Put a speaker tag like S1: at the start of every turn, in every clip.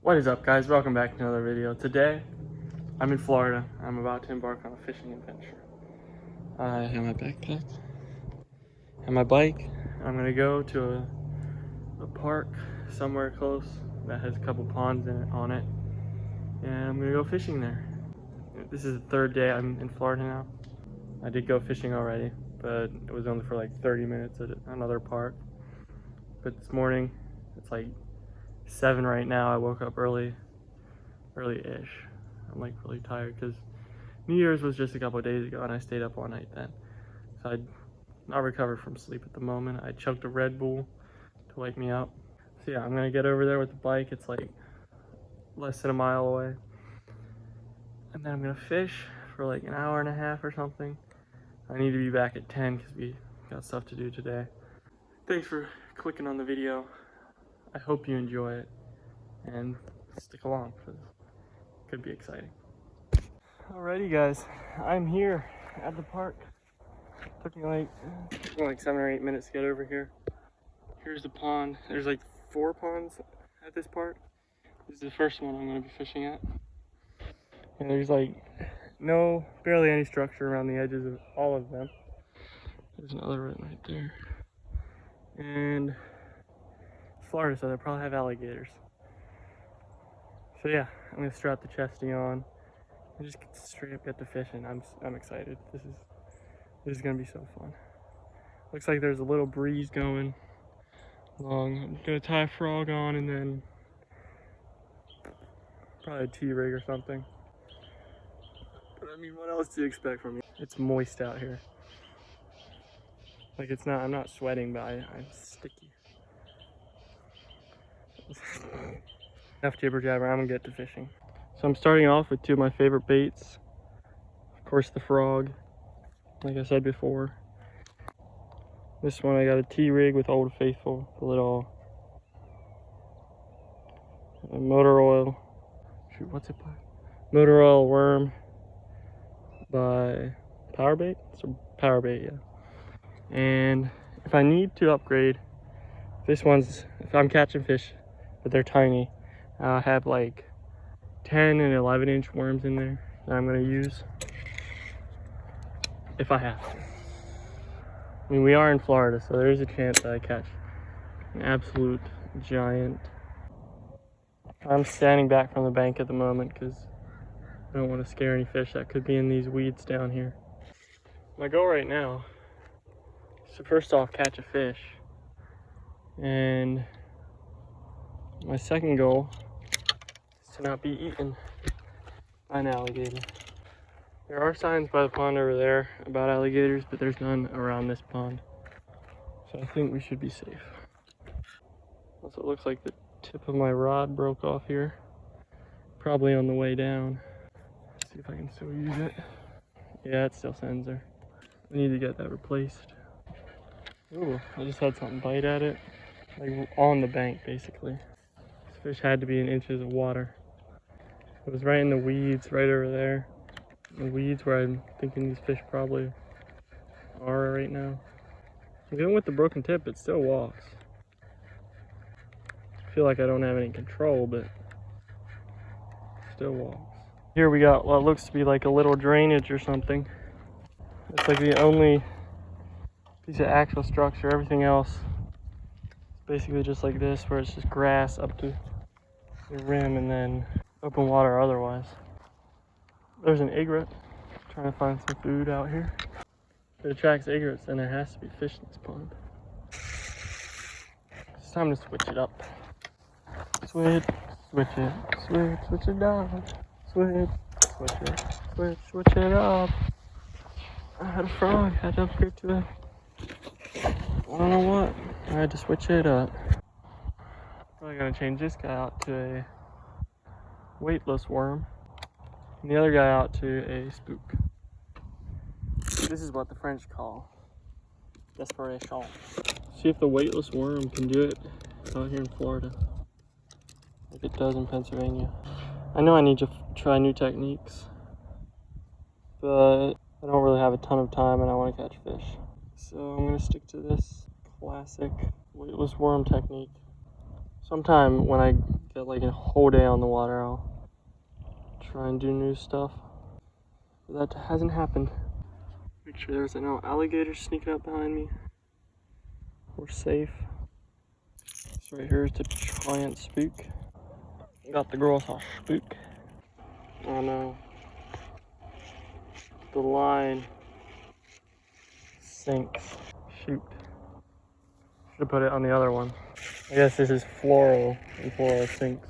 S1: What is up, guys? Welcome back to another video. Today I'm in Florida. I'm about to embark on a fishing adventure. I have my backpack and my bike. I'm gonna go to a park somewhere close that has a couple ponds on it, and I'm gonna go fishing there. This is the third day I'm in Florida now. I did go fishing already, but it was only for like 30 minutes at another park. But this morning, it's like 7 right now. I woke up early-ish. I'm like really tired because New Year's was just a couple of days ago and I stayed up all night then. So I'm not recovered from sleep at the moment. I chugged a Red Bull to wake me up. So yeah, I'm gonna get over there with the bike. It's like less than a mile away. And then I'm gonna fish for like an hour and a half or something. I need to be back at 10 because we got stuff to do today. Thanks for clicking on the video. I hope you enjoy it and stick along for this. Could be exciting. Alrighty guys, I'm here at the park. Took me like 7 or 8 minutes to get over here. Here's the pond. There's like 4 ponds at this park. This is the first one I'm gonna be fishing at. And there's like barely any structure around the edges of all of them. There's another one right there. And Florida, so they probably have alligators. So yeah, I'm gonna strap the chesty on and just straight up get to fishing. I'm excited. This is gonna be so fun. Looks like there's a little breeze going along. I'm gonna tie a frog on and then probably a T-rig or something. But I mean, what else do you expect from me? It's moist out here. Like I'm not sweating, but I'm sticky. Enough jibber jabber, I'm gonna get to fishing. So I'm starting off with 2 of my favorite baits. Of course, the frog, like I said before. This one I got a T-rig with Old Faithful, the little motor oil. Shoot, what's it by? Motor oil worm by Powerbait. It's a Powerbait, yeah. And if I need to upgrade, if I'm catching fish, but they're tiny, I have like 10 and 11-inch worms in there that I'm gonna use if I have to. I mean, we are in Florida, so there is a chance that I catch an absolute giant. I'm standing back from the bank at the moment because I don't want to scare any fish that could be in these weeds down here. My goal right now is to first off catch a fish, and my second goal is to not be eaten by an alligator. There are signs by the pond over there about alligators, but there's none around this pond. So I think we should be safe. Also, it looks like the tip of my rod broke off here. Probably on the way down. Let's see if I can still use it. Yeah, it still sends her. I need to get that replaced. Ooh, I just had something bite at it. Like on the bank, basically. This fish had to be in inches of water. It was right in the weeds, right over there. The weeds where I'm thinking these fish probably are right now. Even with the broken tip, it still walks. I feel like I don't have any control, but it still walks. Here we got what looks to be like a little drainage or something. It's like the only piece of actual structure. Everything else is basically just like this, where it's just grass up to the rim and then open water otherwise. There's an egret. Trying to find some food out here. If it attracts egrets, then there has to be fish in this pond. It's time to switch it up. Switch it down. Switch it up. I had a frog, I had to upgrade to it. I don't know what. I had to switch it up. Probably gonna change this guy out to a weightless worm. And the other guy out to a spook. This is what the French call desperation. See if the weightless worm can do it out here in Florida, like it does in Pennsylvania. I know I need to try new techniques, but I don't really have a ton of time and I want to catch fish. So I'm going to stick to this classic weightless worm technique. Sometime when I get like a whole day on the water, I'll try and do new stuff. But that hasn't happened. Make sure there's no alligator sneaking up behind me. We're safe. So right here is the giant spook. Got the girls all spook. Oh no. The line sinks. Shoot. Should have put it on the other one. I guess this is fluoro, and fluoro sinks.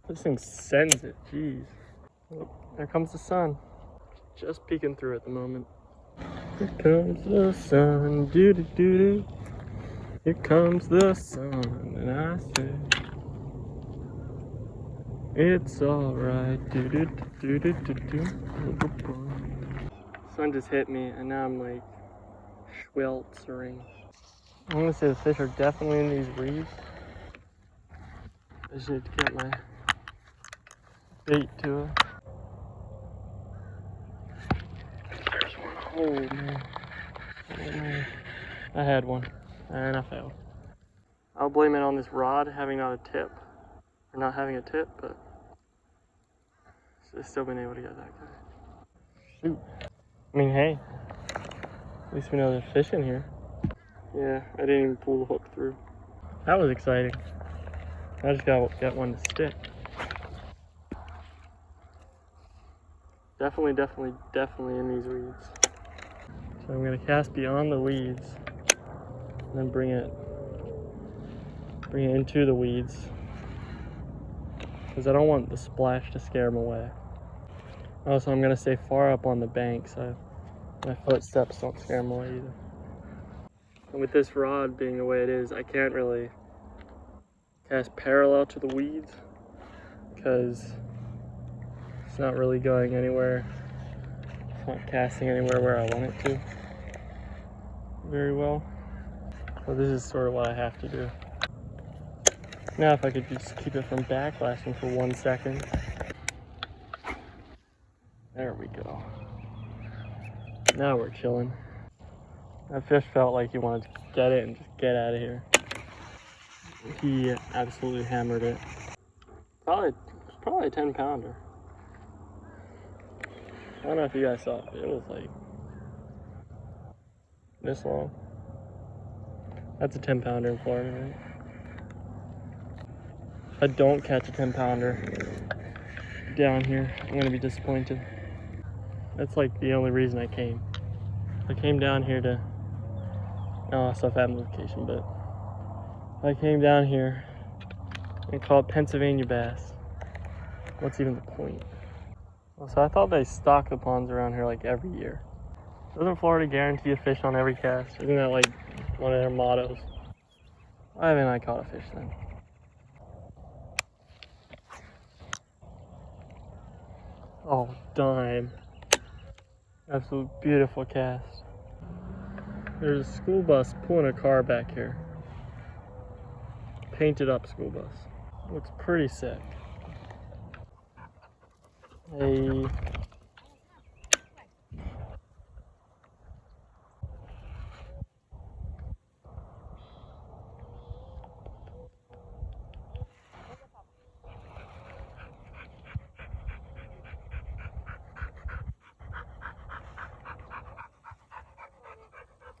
S1: This thing sends it, jeez. Oh, there comes the sun. Just peeking through at the moment. Here comes the sun, doo doo doo doo. Here comes the sun, and I say, it's alright, doo doo doo doo doo doo. Sun just hit me, and now I'm like schweltering. I'm gonna say the fish are definitely in these reeds. I just need to get my bait to it. There's one. Oh man. Oh man. I had one, and I failed. I'll blame it on this rod having not a tip, or not having a tip, but I've still been able to get that guy. Shoot. I mean, hey, at least we know there's fish in here. Yeah, I didn't even pull the hook through. That was exciting. I just gotta get one to stick. Definitely in these weeds. So I'm gonna cast beyond the weeds, and then bring it into the weeds, because I don't want the splash to scare them away. Also, I'm gonna stay far up on the bank so my footsteps don't scare them away either. And with this rod being the way it is, I can't really cast parallel to the weeds because it's not really going anywhere. It's not casting anywhere where I want it to very well. So this is sort of what I have to do. Now if I could just keep it from backlashing for 1 second. There we go. Now we're chilling. That fish felt like he wanted to get it and just get out of here. He absolutely hammered it. Probably a 10 pounder. I don't know if you guys saw it, but it was like this long. That's a 10 pounder in Florida, right? If I don't catch a 10 pounder down here, I'm gonna be disappointed. That's like the only reason I came. I came down here to, stuff amplification, but I came down here and caught Pennsylvania bass. What's even the point? So I thought they stock the ponds around here like every year. Doesn't Florida guarantee a fish on every cast? Isn't that like one of their mottos? Why haven't I caught a fish then? Oh, dime. Absolute beautiful cast. There's a school bus pulling a car back here. Painted up school bus. Looks pretty sick. Hey.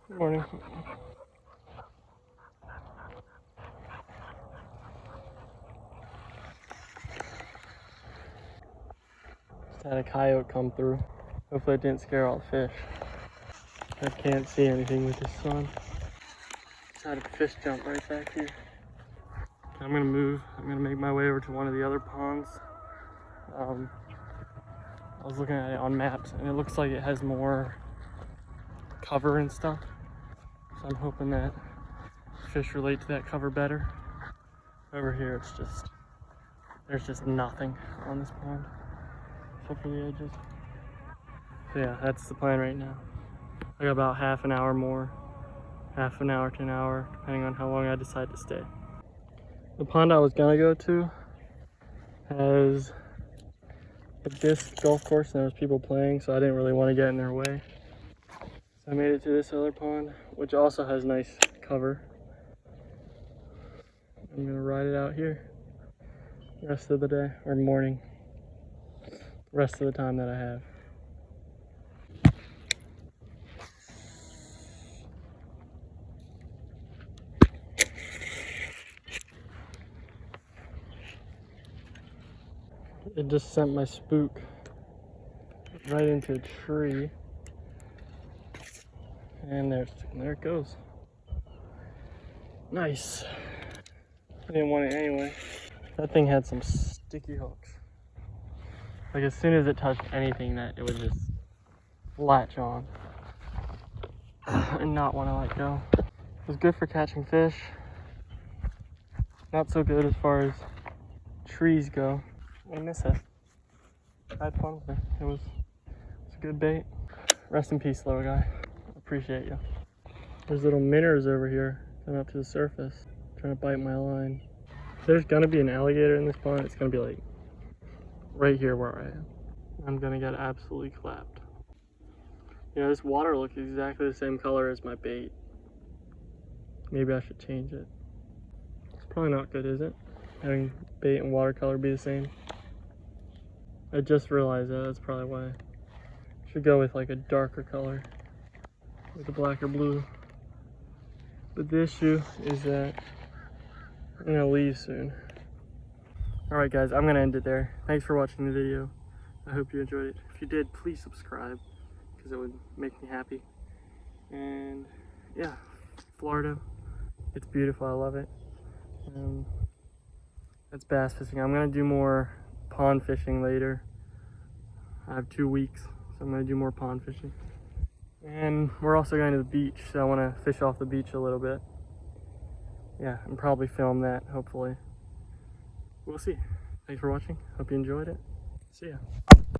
S1: Good morning. Just had a coyote come through. Hopefully it didn't scare all the fish. I can't see anything with this sun. Just had a fish jump right back here. I'm gonna move. I'm gonna make my way over to one of the other ponds. I was looking at it on maps and it looks like it has more cover and stuff. So I'm hoping that fish relate to that cover better. Over here there's just nothing on this pond except for the edges. So yeah, that's the plan right now. I got about half an hour more, half an hour to an hour, depending on how long I decide to stay. The pond I was gonna go to has a disc golf course and there was people playing, so I didn't really want to get in their way. So I made it to this other pond, which also has nice cover. I'm gonna ride it out here the rest of the day, or morning, the rest of the time that I have. It just sent my spook right into a tree. And there it goes. Nice. I didn't want it anyway. That thing had some sticky hooks. Like as soon as it touched anything, that it would just latch on and not want to let go. It was good for catching fish. Not so good as far as trees go. I miss it. I had fun with it. It was a good bait. Rest in peace, little guy. Appreciate you. There's little minnows over here coming up to the surface, trying to bite my line. If there's gonna be an alligator in this pond, it's gonna be like right here where I am. I'm gonna get absolutely clapped. You know, this water looks exactly the same color as my bait. Maybe I should change it. It's probably not good, is it? Having bait and watercolor be the same. I just realized that. That's probably why. I should go with like a darker color, like a black or blue. But the issue is that I'm gonna leave soon. Alright guys, I'm gonna end it there. Thanks for watching the video. I hope you enjoyed it. If you did, please subscribe, because it would make me happy. And yeah, Florida, it's beautiful, I love it. That's bass fishing. I'm gonna do more pond fishing later. I have 2 weeks, so I'm gonna do more pond fishing. And we're also going to the beach, so I wanna fish off the beach a little bit. Yeah, and probably film that, hopefully. We'll see. Thanks for watching. Hope you enjoyed it. See ya.